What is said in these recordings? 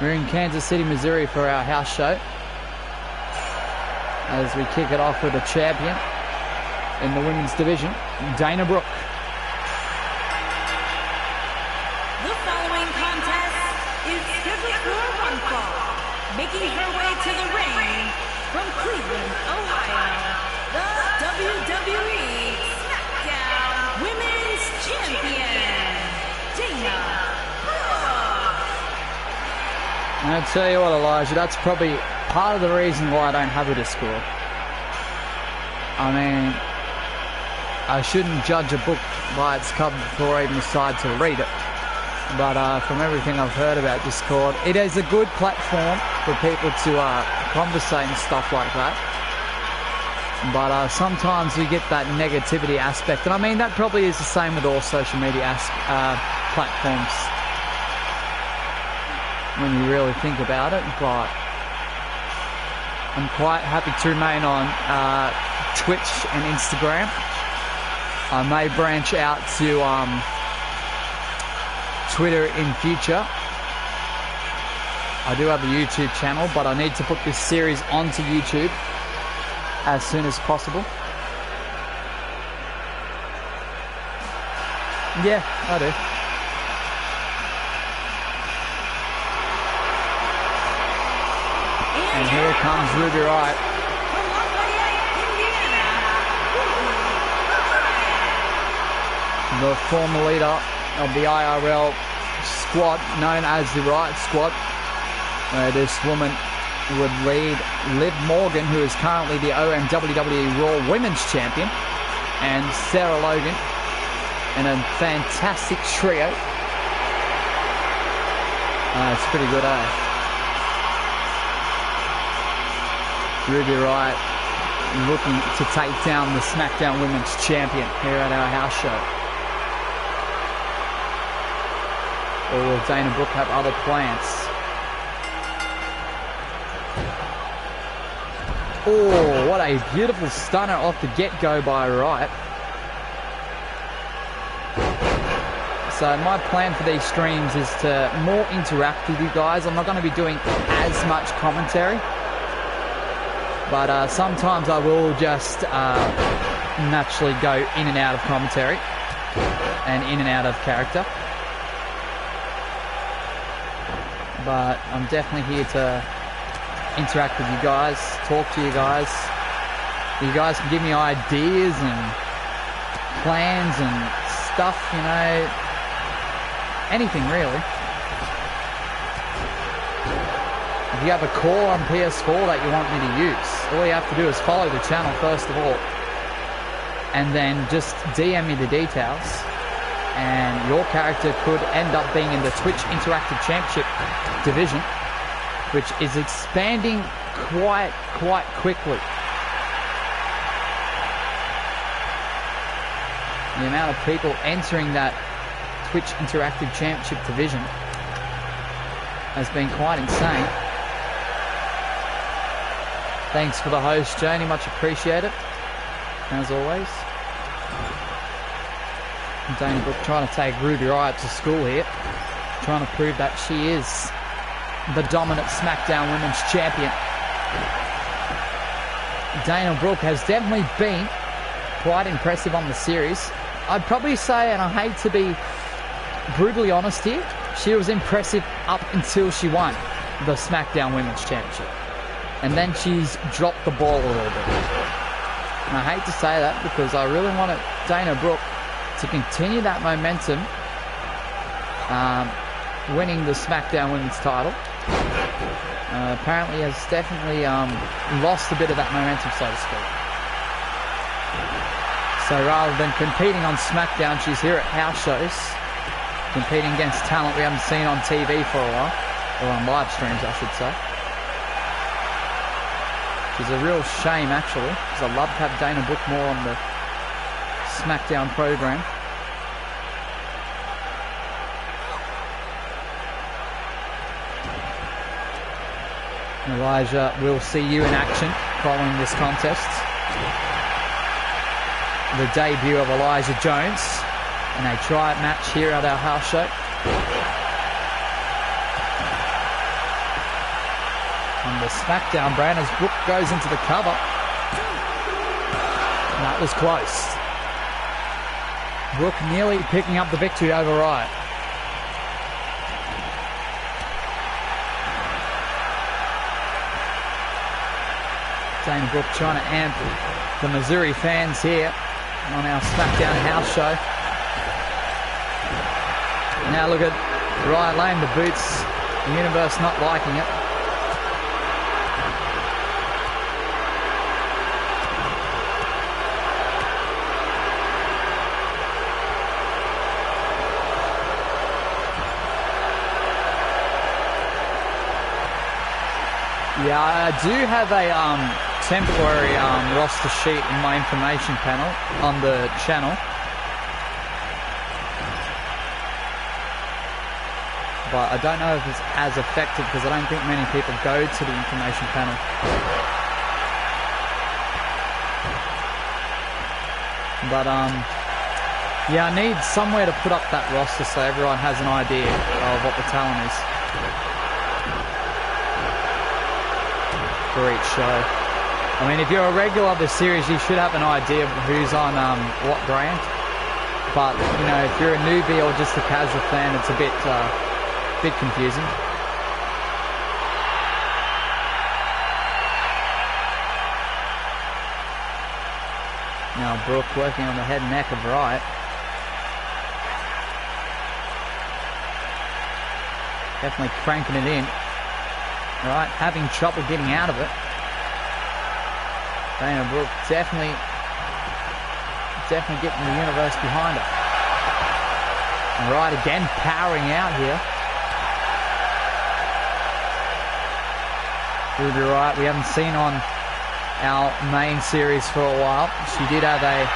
We're in Kansas City, Missouri for our house show as we kick it off with a champion in the women's division, Dana Brooke. The following contest is scheduled for one fall. Making her way to the ring from Cleveland, Ohio, the WWE Smackdown Women's Champion, Dana Brooke. And I'll tell you what, Elijah, that's probably part of the reason why I don't have a Discord. I mean, I shouldn't judge a book by its cover before I even decide to read it. But from everything I've heard about Discord, it is a good platform for people to conversate and stuff like that. But sometimes you get that negativity aspect. And I mean, that probably is the same with all social media platforms when you really think about it. But I'm quite happy to remain on Twitch and Instagram. I may branch out to Twitter in future. I do have a YouTube channel, but I need to put this series onto YouTube as soon as possible. Yeah, I do. And here comes Ruby Riott. The former leader of the IRL squad, known as the Riott Squad. This woman would lead Liv Morgan, who is currently the OM WWE Raw Women's Champion, and Sarah Logan in a fantastic trio. It's pretty good, eh? Ruby Riott looking to take down the SmackDown Women's Champion here at our house show. Or will Dana Brooke have other plans? Oh, what a beautiful stunner off the get-go by Riott. So my plan for these streams is to more interact with you guys. I'm not going to be doing as much commentary. But sometimes I will just naturally go in and out of commentary and in and out of character. But I'm definitely here to interact with you guys, talk to you guys. You guys can give me ideas and plans and stuff, you know, anything really. If you have a core on PS4 that you want me to use, all you have to do is follow the channel first of all, and then just DM me the details. And your character could end up being in the Twitch Interactive Championship division, which is expanding quite quickly. The amount of people entering that Twitch Interactive Championship division has been quite insane. Thanks for the host, Janie, much appreciated, as always. Dana Brooke trying to take Ruby Riott to school here, trying to prove that she is the dominant SmackDown Women's Champion. Dana Brooke has definitely been quite impressive on the series. I'd probably say, and I hate to be brutally honest here, she was impressive up until she won the SmackDown Women's Championship. And then she's dropped the ball a little bit. And I hate to say that because I really wanted Dana Brooke to continue that momentum, winning the SmackDown Women's title. Apparently has definitely lost a bit of that momentum, so to speak. So rather than competing on SmackDown, she's here at house shows, competing against talent we haven't seen on TV for a while, or on live streams, I should say. Which is a real shame, actually, because I'd love to have Dana Brooke more on the SmackDown program. Elijah, we'll see you in action following this contest. The debut of Elijah Jones in a try-out match here at our house show. the SmackDown brand as Brooke goes into the cover. That was close. Brooke nearly picking up the victory over Riot. Dana Brooke trying to amp the Missouri fans here on our SmackDown house show. Now look at Riot laying the boots. The Universe not liking it. Yeah, I do have a temporary roster sheet in my information panel on the channel. But I don't know if it's as effective because I don't think many people go to the information panel. But yeah, I need somewhere to put up that roster so everyone has an idea of what the talent is for each show. I mean, if you're a regular of the series, you should have an idea of who's on what brand. But, you know, if you're a newbie or just a casual fan, it's a bit confusing. Now Brooke working on the head and neck of Riot. Definitely cranking it in. Right, having trouble getting out of it. Dana Brooke definitely getting the Universe behind her. And Riot again powering out here. Ruby Riot, we haven't seen on our main series for a while. She did have I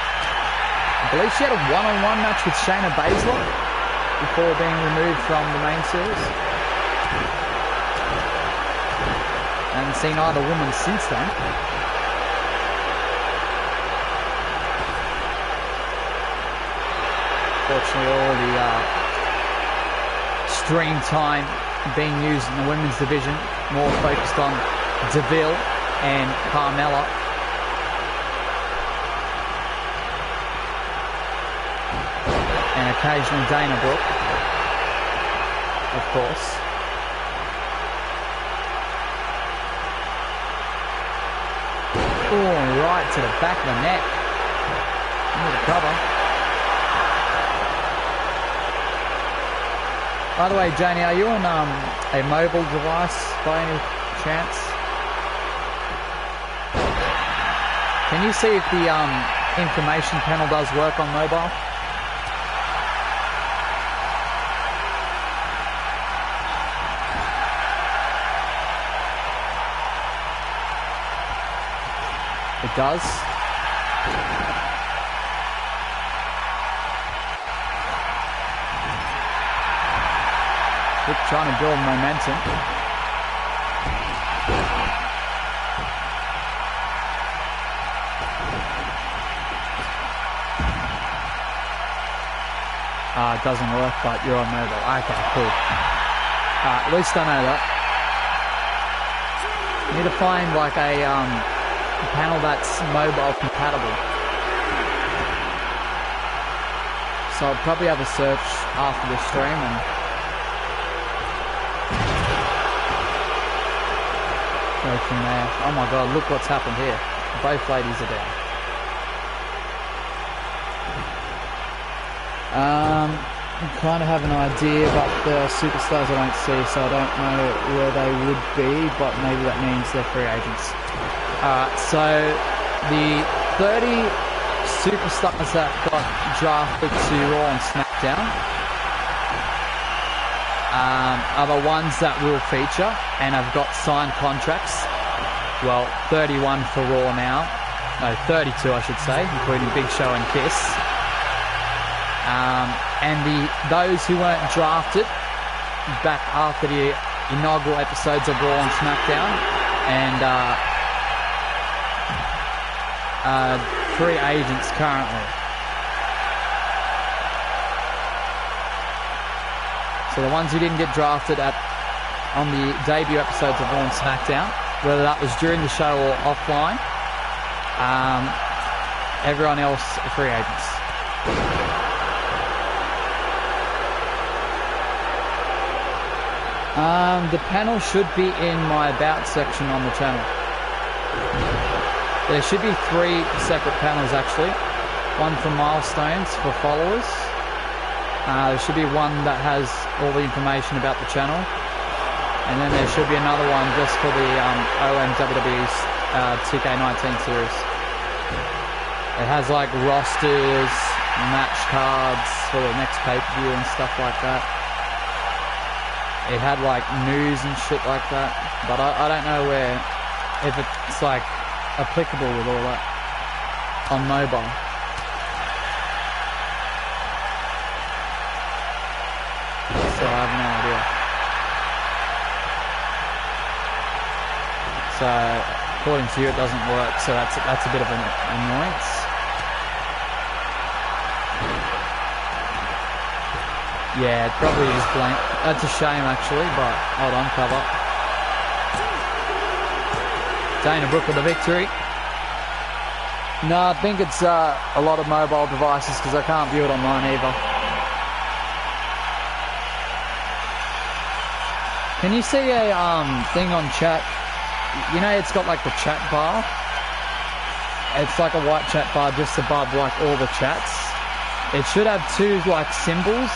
believe she had a one-on-one match with Shayna Baszler before being removed from the main series. I haven't seen either woman since then. Fortunately, all the stream time being used in the women's division, more focused on Deville and Carmella. And occasionally Dana Brooke, of course. Oh, right to the back of the neck. Into the cover. By the way, Janie, are you on a mobile device by any chance? Can you see if the information panel does work on mobile? It does. Keep trying to build momentum. It doesn't work, but you're on mobile. Okay, cool. At least I know that. Need to find like a panel that's mobile compatible. So I'll probably have a search after the stream and go from there. Oh my god, look what's happened here. Both ladies are down. I kind of have an idea, but the superstars I don't see, so I don't know where they would be, but maybe that means they're free agents. So the 30 superstars that got drafted to Raw and SmackDown are the ones that will feature and have got signed contracts. Well, 31 for Raw now. No, 32 I should say, including Big Show and Kiss. And those who weren't drafted back after the inaugural episodes of Raw and SmackDown and free agents currently. So the ones who didn't get drafted on the debut episodes of Raw and SmackDown whether that was during the show or offline. Everyone else are free agents. The panel should be in my About section on the channel. There should be 3 separate panels actually. One for milestones for followers. There should be one that has all the information about the channel. And then there should be another one just for the OM WWE 2K19 series. It has like rosters, match cards for the next pay-per-view and stuff like that. It had like news and shit like that, but I don't know if it's like applicable with all that on mobile. So I have no idea. So according to you it doesn't work, so that's a bit of an annoyance. Yeah, it probably is blank. That's a shame actually, but hold on, cover. Dana Brooke with the victory. No, I think it's a lot of mobile devices because I can't view it online either. Can you see a thing on chat? You know, it's got like the chat bar. It's like a white chat bar just above like all the chats. It should have 2 like symbols.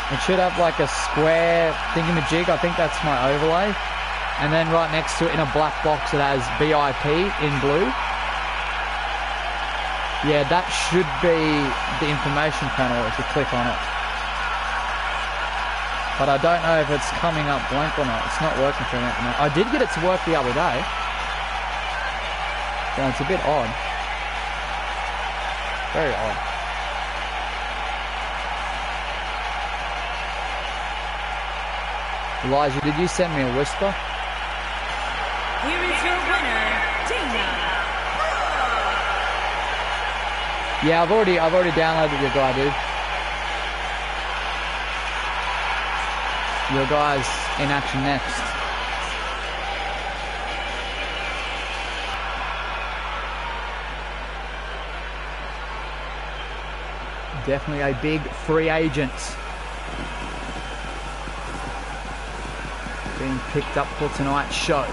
It should have like a square thingamajig. I think that's my overlay. And then right next to it in a black box it has VIP in blue. Yeah, that should be the information panel if you click on it. But I don't know if it's coming up blank or not. It's not working for me at the moment. I did get it to work the other day. Yeah, it's a bit odd. Very odd. Elijah, did you send me a whisper? Here is your winner, Dana. Yeah, I've already downloaded your guy, dude. Your guy's in action next. Definitely a big free agent. Being picked up for tonight's show.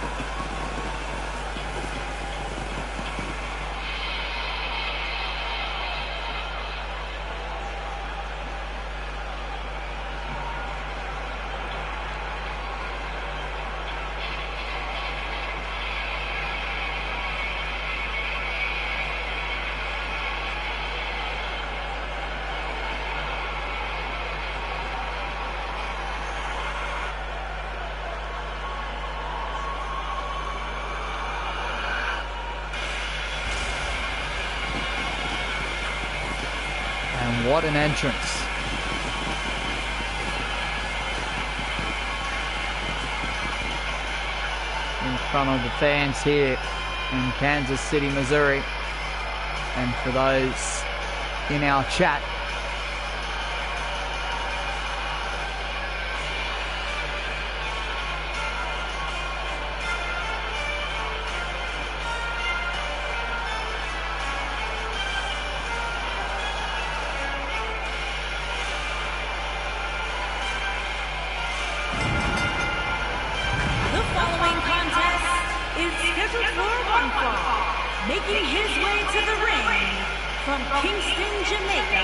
What an entrance. In front of the fans here in Kansas City, Missouri. And for those in our chat, making his way to the ring from Kingston, Jamaica,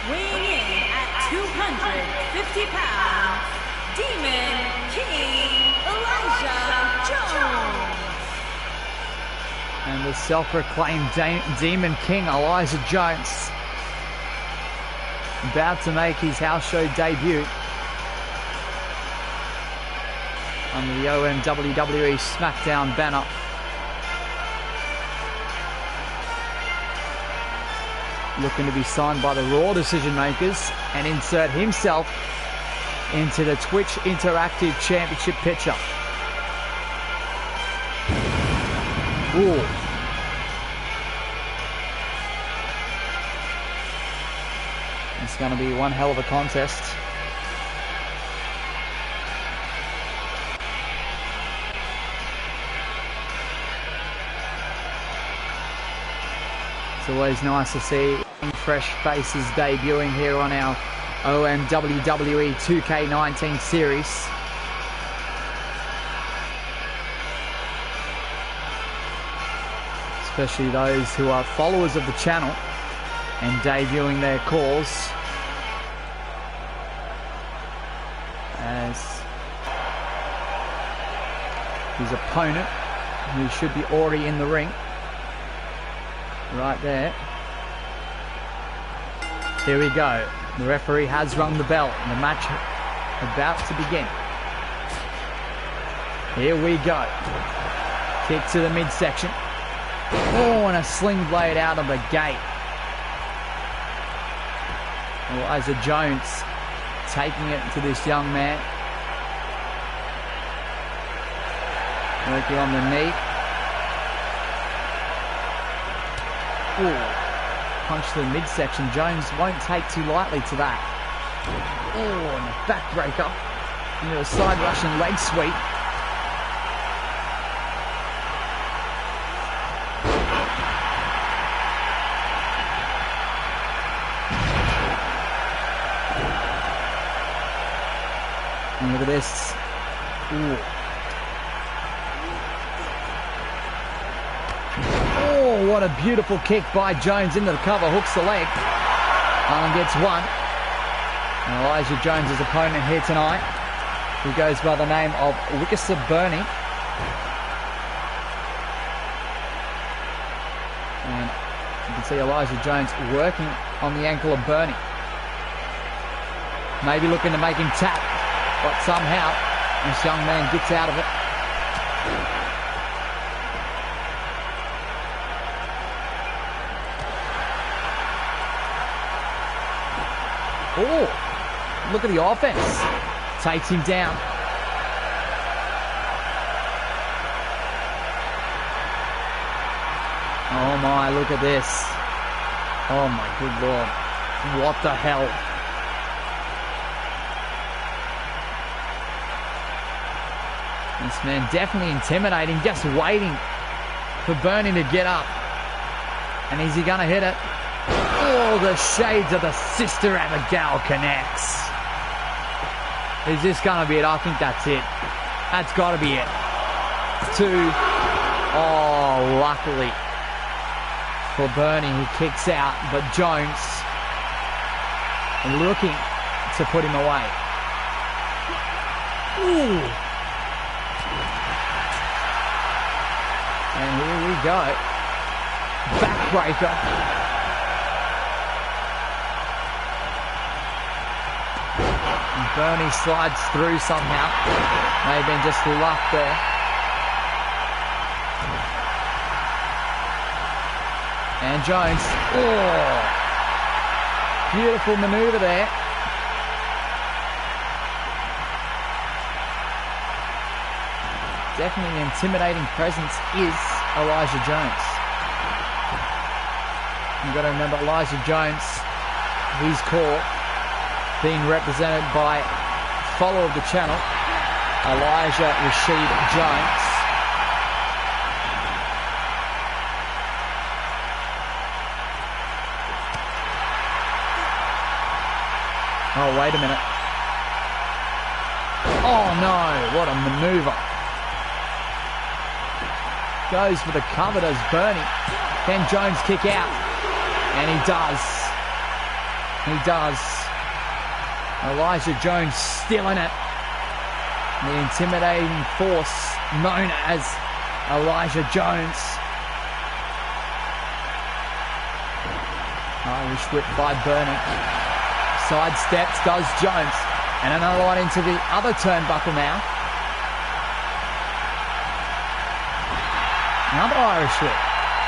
weighing in at 250 pounds, Demon King Elijah Jones. And the self-proclaimed Demon King Elijah Jones about to make his house show debut under the OM WWE Smackdown banner. Looking to be signed by the Raw decision makers and insert himself into the Twitch Interactive Championship picture. Ooh. It's going to be one hell of a contest. It's always nice to see fresh faces debuting here on our OM WWE 2K19 series. Especially those who are followers of the channel and debuting their cause. As his opponent, who should be already in the ring, right there. Here we go. The referee has rung the bell. The match about to begin. Here we go. Kick to the midsection. Oh, and a sling blade out of the gate. Eliza Jones taking it to this young man. Working on the knee. Ooh. Punch to the midsection. Jones won't take too lightly to that. Oh, and a backbreaker into a side Russian leg sweep. And look at this. Ooh. Oh, what a beautiful kick by Jones into the cover. Hooks the leg. Allen gets one. And Elijah Jones' opponent here tonight, who goes by the name of Wwe Smackdown. And you can see Elijah Jones working on the ankle of Bernie. Maybe looking to make him tap. But somehow, this young man gets out of it. Oh, look at the offense. Takes him down. Oh my, look at this. Oh my good Lord. What the hell? This man definitely intimidating, just waiting for Bernie to get up. And is he going to hit it? Oh, the shades of the Sister Abigail connects. Is this going to be it? I think that's it. That's got to be it. Two. Oh, luckily for Bernie, he kicks out, but Jones looking to put him away. Ooh. And here we go. Backbreaker. And Bernie slides through somehow. May have been just luck there. And Jones. Oh! Beautiful maneuver there. Definitely an intimidating presence is Elijah Jones. You've got to remember Elijah Jones, his core, being represented by follower of the channel, Elijah Rashid Jones. Oh, wait a minute. Oh no, what a maneuver. Goes for the cover, does Bernie. Can Jones kick out? And he does. He does. Elijah Jones still in it. The intimidating force known as Elijah Jones. Irish whip by Bernie. Side steps does Jones. And another one into the other turnbuckle now. Another Irish whip.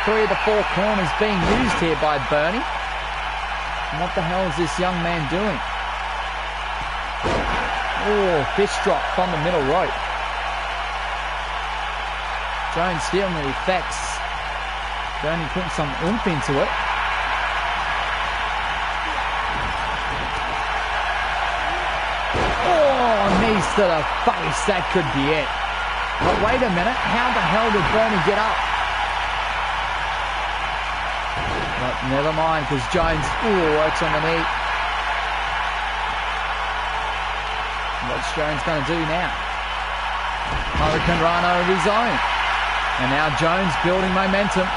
3 of the 4 corners being used here by Bernie. And what the hell is this young man doing? Oh, fist drop from the middle rope. Jones feeling the effects. Bernie putting some oomph into it. Oh, knees to the face. That could be it. But wait a minute, how the hell did Bernie get up? But never mind, because Jones works on the knee. What's Jones going to do now? Hurricane Rana of his own. And now Jones building momentum.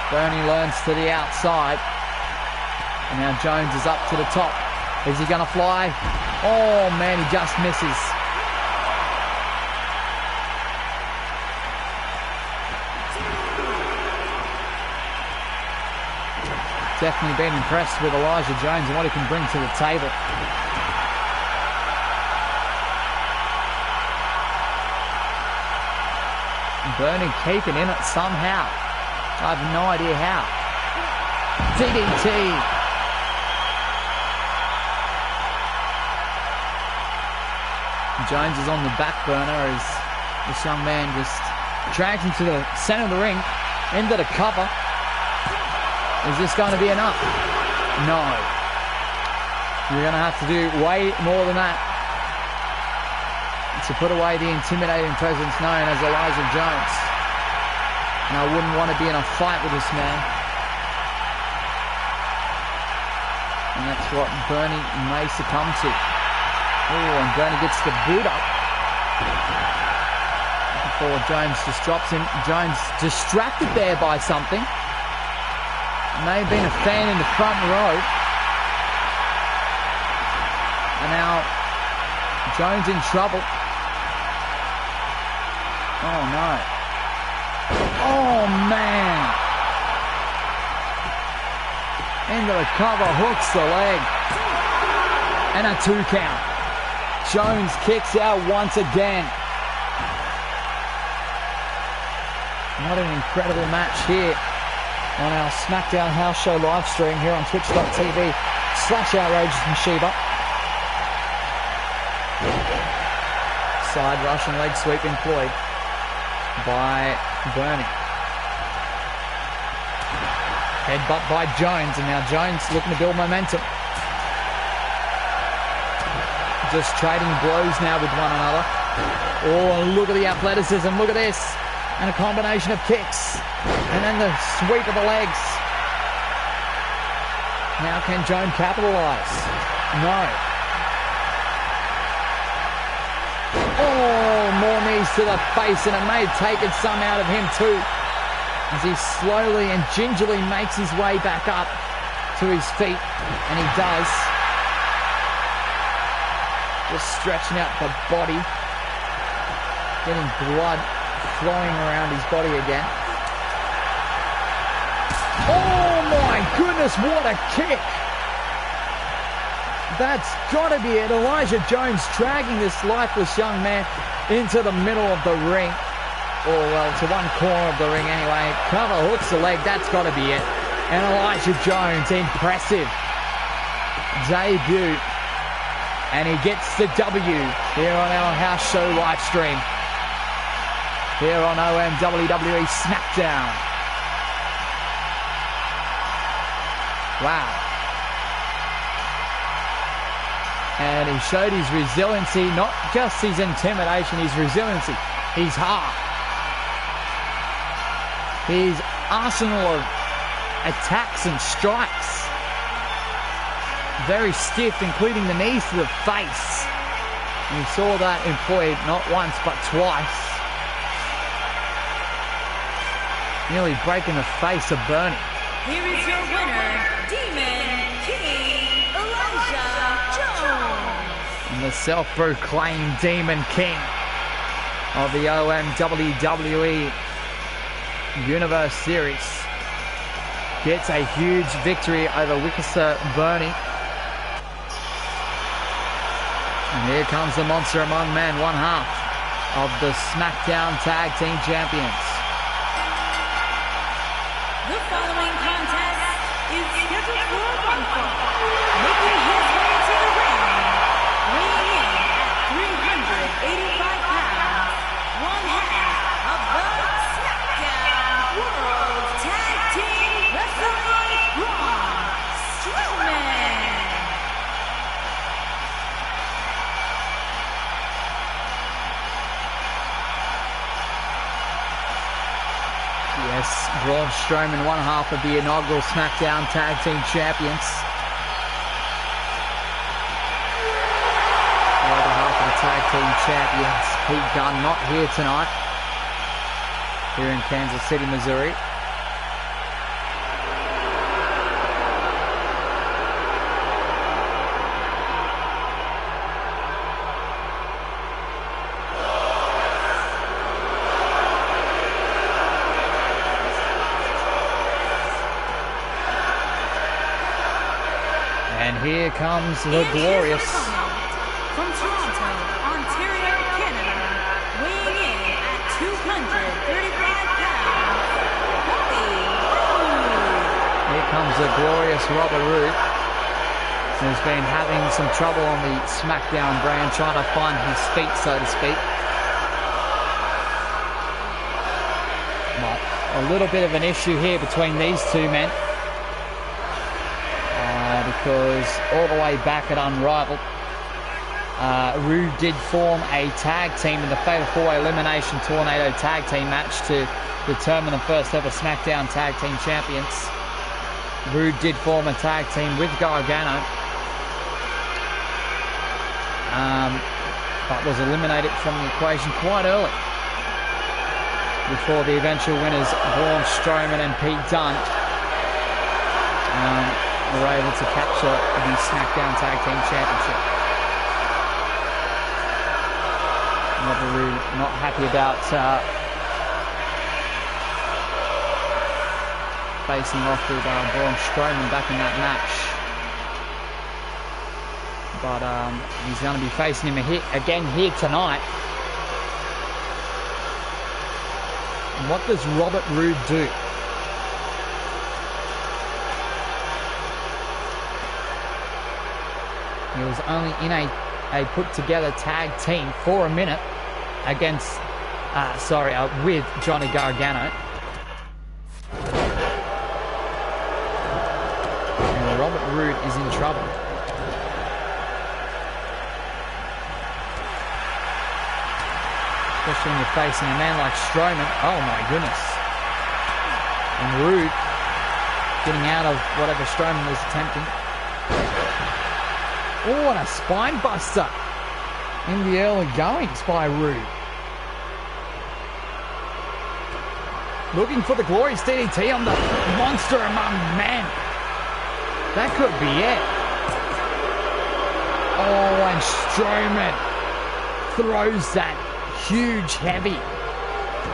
Bernie learns to the outside. And now Jones is up to the top. Is he going to fly? Oh man, he just misses. Definitely been impressed with Elijah Jones and what he can bring to the table. Bernie keeping in it somehow. I have no idea how. DDT. Jones is on the back burner as this young man just drags him to the center of the ring, into the cover. Is this going to be enough? No. You're going to have to do way more than that to put away the intimidating presence known as Elijah Jones. And I wouldn't want to be in a fight with this man. And that's what Bernie may succumb to. Oh, and Bernie gets the boot up before Jones just drops him. Jones distracted there by something. May have been a fan in the front row. And now Jones in trouble. Oh no. Oh man. Into the cover, hooks the leg. And a 2 count. Jones kicks out once again. What an incredible match here on our Smackdown House Show live stream here on twitch.tv/OutrageousMashiba. Side rush and leg sweep employed by Bernie. Headbutt by Jones, and now Jones looking to build momentum. Just trading blows now with one another. Oh, look at the athleticism, look at this. And a combination of kicks. And then the sweep of the legs. Now can Jones capitalize? No. Oh, more knees to the face, and it may have taken some out of him too, as he slowly and gingerly makes his way back up to his feet, and he does. Just stretching out the body, getting blood flowing around his body again. Oh my goodness, what a kick! That's got to be it. Elijah Jones dragging this lifeless young man into the middle of the ring. Or, well, to one corner of the ring anyway. Cover hooks the leg. That's got to be it. And Elijah Jones, impressive debut. And he gets the W here on our house show live stream. Here on OM WWE Smackdown. Wow. And he showed his resiliency, not just his intimidation, his resiliency, his heart. His arsenal of attacks and strikes. Very stiff, including the knees to the face. And we saw that employed not once, but twice. Nearly breaking the face of Bernie. Here is your winner, Demon King Elijah Jones. And the self-proclaimed Demon King of the OM WWE Universe Series gets a huge victory over Wwe Bernie. And here comes the monster among men, one half of the SmackDown Tag Team Champions. The following contest is scheduled for one fall. Making his way to the ring, weighing in at 385 pounds, one half of the SmackDown World Tag Team Wrestling, Braun Strowman. Braun Strowman, one half of the inaugural SmackDown Tag Team Champions. The other half of the Tag Team Champions, Pete Dunne, not here tonight, here in Kansas City, Missouri. And here comes the glorious. From Toronto, Ontario, Canada, weighing in at 235 pounds, Here comes the glorious Robert Roode, who's been having some trouble on the SmackDown brand, trying to find his feet, so to speak. But a little bit of an issue here between these two men. Because all the way back at Unrivaled, Roode did form a tag team in the Fatal 4-Way Elimination Tornado Tag Team match to determine the first ever SmackDown Tag Team Champions. Roode did form a tag team with Gargano, but was eliminated from the equation quite early before the eventual winners, Braun Strowman and Pete Dunne, were able to capture the SmackDown Tag Team Championship. Robert Roode not happy about facing off with Braun Strowman back in that match. But he's going to be facing him again here tonight. And what does Robert Roode do? He was only in a put-together tag team for a minute against, with Johnny Gargano. And Robert Roode is in trouble. Especially when you're facing a man like Strowman. Oh my goodness. And Roode getting out of whatever Strowman was attempting. Oh, and a spine buster in the early goings by Roode. Looking for the glorious DDT on the monster among men. That could be it. Oh, and Strowman throws that huge, heavy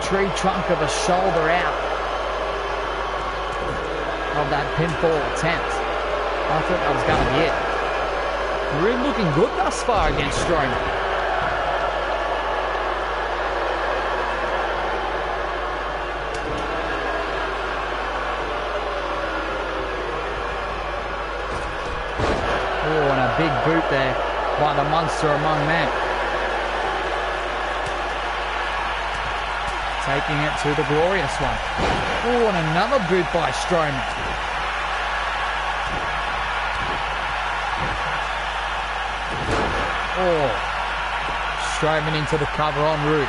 tree trunk of a shoulder out of that pinfall attempt. I thought that was going to be it. Roode looking good thus far against Strowman. Oh, and a big boot there by the monster among men. Taking it to the glorious one. Oh, and another boot by Strowman. Oh, Strowman into the cover on Roode.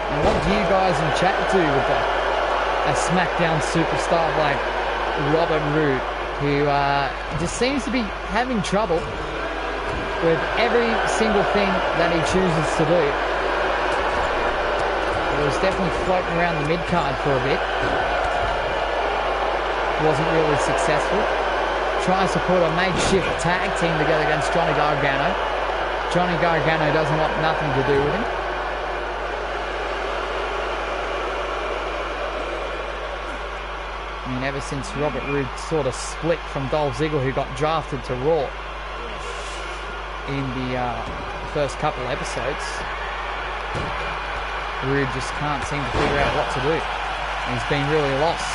And what do you guys in chat do with a SmackDown superstar like Robert Roode, who just seems to be having trouble with every single thing that he chooses to do? He was definitely floating around the mid-card for a bit. Wasn't really successful. Tries to put a makeshift tag team together against Johnny Gargano. Johnny Gargano doesn't want nothing to do with him. I mean, ever since Robert Roode sort of split from Dolph Ziggler, who got drafted to Raw in the first couple episodes, Roode just can't seem to figure out what to do. He's been really lost.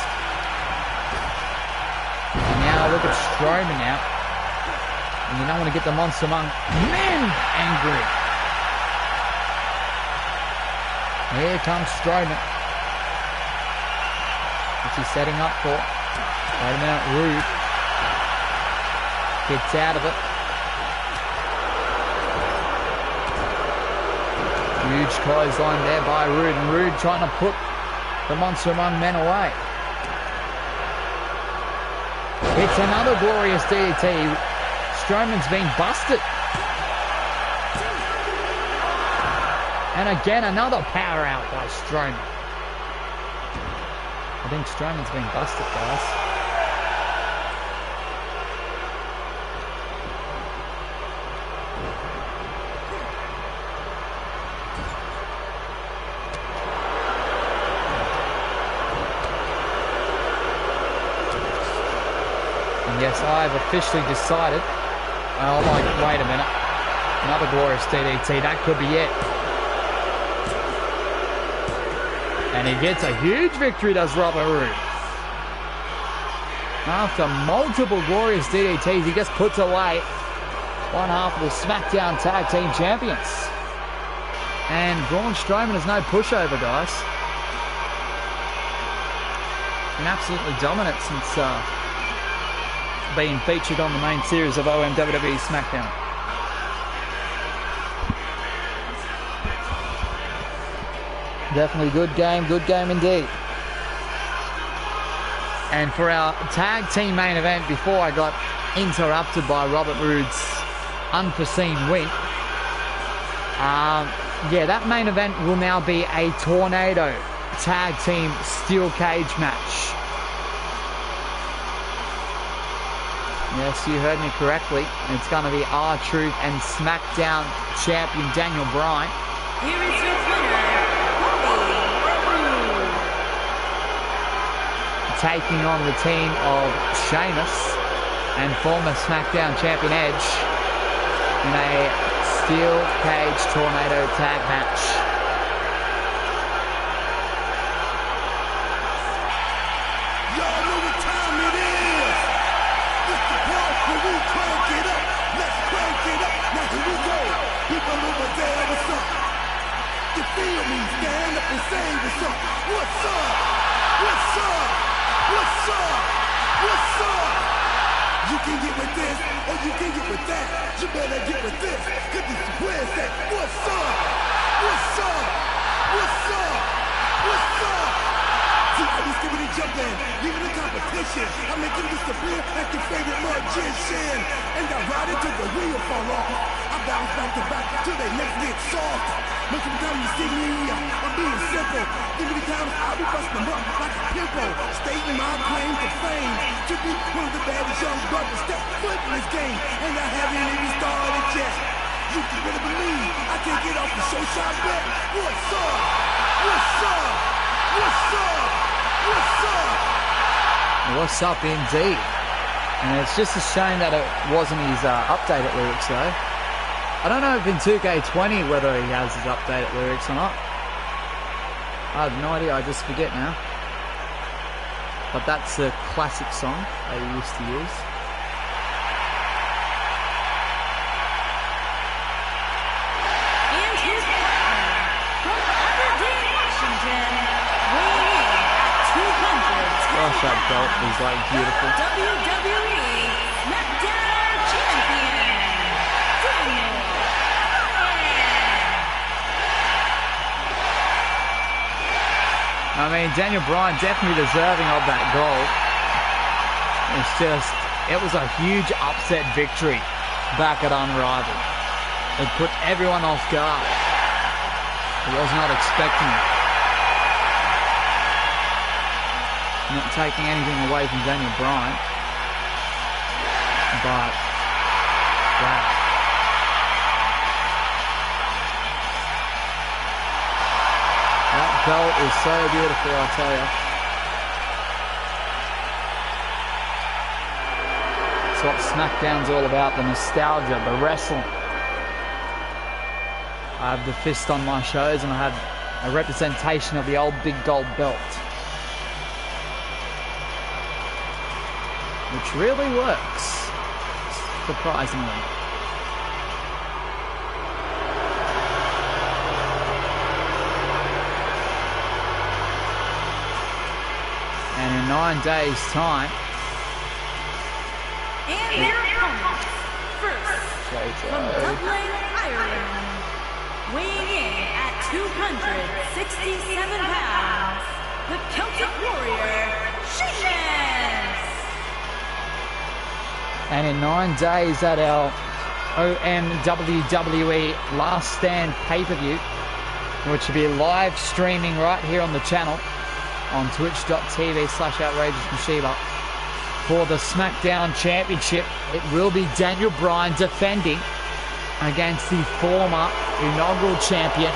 And now look at Strowman now. And you don't want to get the monster among men angry. Here comes Strowman. What's he setting up for? Wait a minute, Roode gets out of it. Huge clothesline there by Rude, and Rude trying to put the Monster Among Men away. It's another glorious DDT. Strowman's been busted. And again, another power out by Strowman. I think Strowman's been busted, guys. And yes, I've officially decided. Oh my, wait a minute. Another glorious DDT. That could be it. And he gets a huge victory, does Robert Roode. After multiple glorious DDTs, he just puts away one half of the SmackDown Tag Team Champions. And Braun Strowman is no pushover, guys. Been absolutely dominant since being featured on the main series of OM WWE Smackdown. Definitely good game indeed. And for our tag team main event, before I got interrupted by Robert Roode's unforeseen win, yeah, that main event will now be a Tornado tag team steel cage match. Yes, you heard me correctly. It's going to be R-Truth and SmackDown champion Daniel Bryan. Here is your winner, taking on the team of Sheamus and former SmackDown champion Edge in a steel cage tornado tag match. Y'all know what time it is. It's the part where we crank it up. Let's crank it up. Now here we go. People over there, what's up? You feel me? Stand up and say what's up. What's up? What's up? What's up? What's up? You can get with this, or you can get with that. You better get with this, cause this is where it's at. What's up? What's up? What's up? What's up? See, I was giving it jumping, leaving the competition. I make him disappear like your favorite magician. And I ride it till the wheel fall off. I bounce back to back till they next get soft. Most of the time you see me, I'm being simple. Give me the times I'll be busting them up like a pimple. Stating my claim to fame. To be one of the baddest young brothers step foot in this game. And I haven't even started yet. You can really believe I can't get off the show shot bet. What's up? What's up? What's up? What's up? What's up indeed. And it's just a shame that it wasn't his updated lyrics though. I don't know if in 2K20 whether he has his updated lyrics or not. I have no idea, I just forget now. But that's a classic song that he used to use. and his partner from Aberdeen, Washington, weighing in at 210 Gosh, that belt is like beautiful. WWE Smackdown champion, Daniel Bryan. I mean, Daniel Bryan definitely deserving of that goal. It's just, it was a huge upset victory back at Unrivaled. It put everyone off guard. He was not expecting it. Not taking anything away from Daniel Bryan. But, wow. That belt is so beautiful, I tell you. It's what SmackDown's all about, the nostalgia, the wrestling. I have the fist on my shows and I have a representation of the old big gold belt. Which really works, surprisingly. And in 9 days' time, And their opponents, first, from Dublin, Ireland, weighing in at 267 pounds, the Celtic Warrior, Sheamus. And in 9 days at our OM WWE Last Stand pay-per-view, which will be live streaming right here on the channel on twitch.tv/outrageousmashiba for the SmackDown Championship. It will be Daniel Bryan defending against the former inaugural champion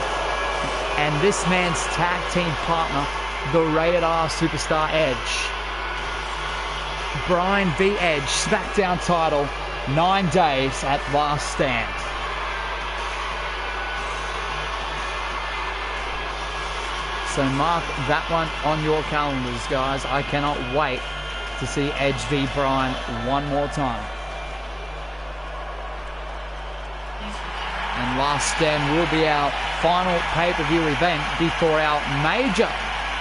and this man's tag team partner, the Rated R Superstar Edge. Bryan v Edge, SmackDown title, 9 days at Last Stand. So mark that one on your calendars, guys. I cannot wait to see Edge v Bryan one more time. And Last Stand will be our final pay-per-view event before our major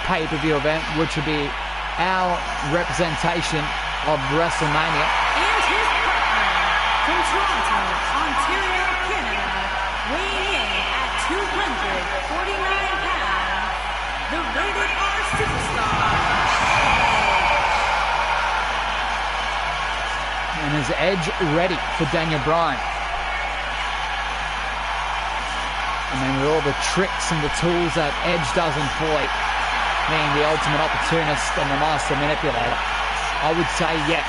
pay-per-view event, which will be our representation of WrestleMania. And his partner from Toronto, Ontario, Canada, weighing in at 249 pounds, the Rated R Superstar, And is Edge ready for Daniel Bryan? I mean, with all the tricks and the tools that Edge does employ, being the ultimate opportunist and the master manipulator, I would say yes.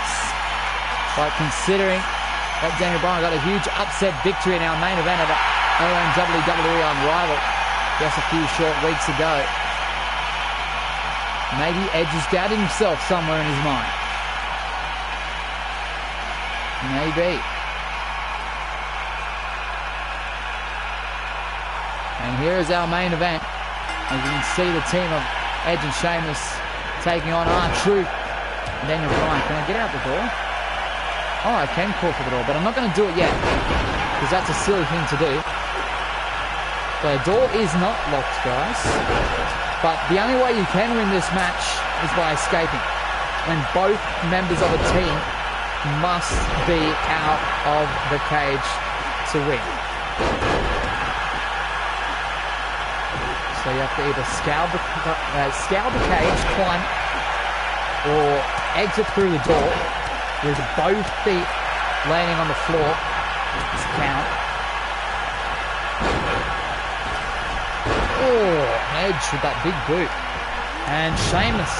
But considering that Daniel Bryan got a huge upset victory in our main event at OM WWE Unrivaled just a few short weeks ago, maybe Edge is doubting himself somewhere in his mind. Maybe. And here is our main event. As you can see, the team of Edge and Sheamus taking on R-Truth and Daniel Bryan. Can I get out the door? Oh, I can call for the door, but I'm not going to do it yet because that's a silly thing to do. The door is not locked, guys. But the only way you can win this match is by escaping. And both members of a team must be out of the cage to win. So you have to either scale the cage, climb, or exit through the door with both feet landing on the floor. Let's count. Oh, Edge with that big boot. And Sheamus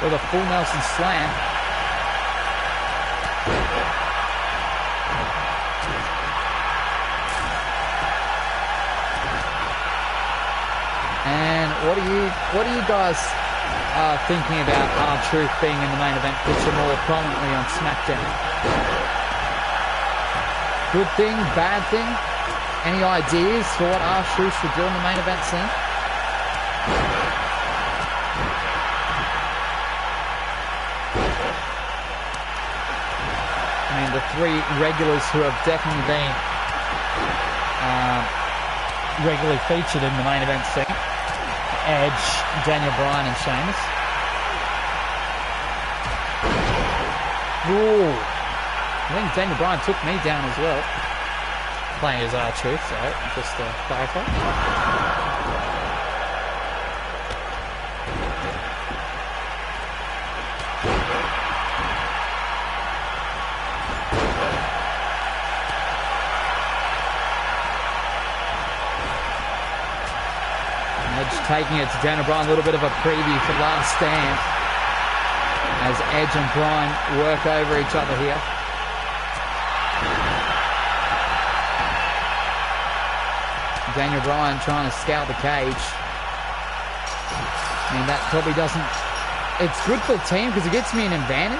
with a full Nelson slam. And what are you guys thinking about R-Truth being in the main event picture more prominently on SmackDown? Good thing, bad thing? Any ideas for what R-Truth should do in the main event scene? I mean, the three regulars who have definitely been regularly featured in the main event scene: Edge, Daniel Bryan, and Sheamus. Ooh. I think Daniel Bryan took me down as well, playing as R-Truth, so just to clarify. Edge taking it to Daniel Bryan, a little bit of a preview for Last Stand as Edge and Bryan work over each other here. Daniel Bryan trying to scout the cage. I mean, that probably doesn't... It's good for the team because it gets me an advantage.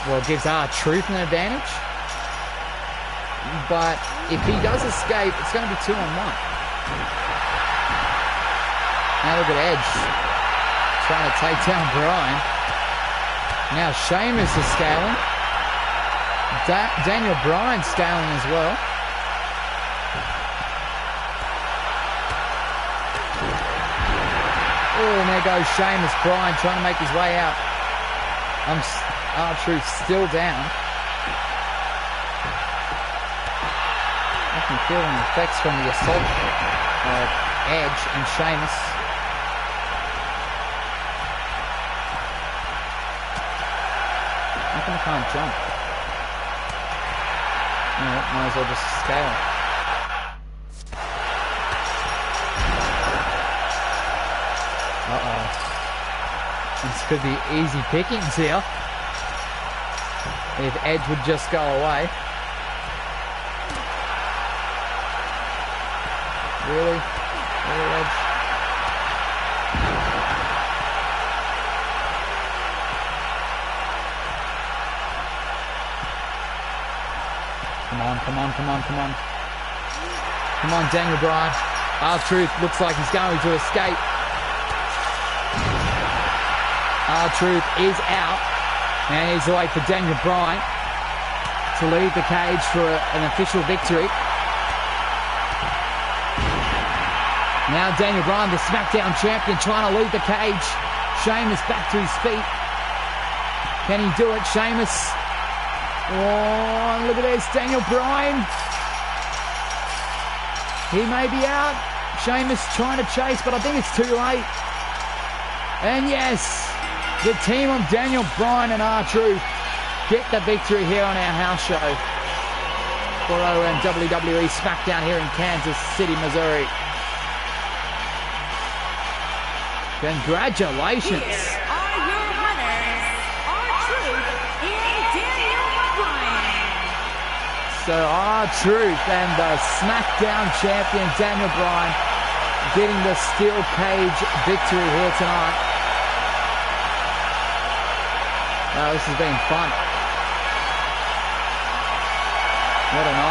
Well, it gives R-Truth an advantage. But if he does escape, it's going to be 2-on-1. Now look at Edge trying to take down Bryan. Now Sheamus is scaling. Daniel Bryan scaling as well. Oh, and there goes Sheamus. Bryan trying to make his way out. R-Truth still down. definitely feeling the effects from the assault of Edge and Sheamus. How come I can't jump? No, might as well just scale. Uh-oh. This could be easy pickings here. If Edge would just go away. Really? Really, Edge? Come on, come on, come on, come on. Come on, Daniel Bryan. R-Truth looks like he's going to escape. R-Truth is out. And he's away for Daniel Bryan to leave the cage for an official victory. Now Daniel Bryan, the SmackDown champion, trying to leave the cage. Sheamus back to his feet. Can he do it? Sheamus. Oh, look at this, Daniel Bryan. He may be out. Sheamus trying to chase, but I think it's too late. And yes, the team of Daniel Bryan and R-Truth get the victory here on our house show for OM WWE Smackdown here in Kansas City, Missouri. Congratulations. Here are your winners, R-Truth and Daniel Bryan. So R-Truth and the SmackDown champion Daniel Bryan getting the steel cage victory here tonight. This has been fun. What a night.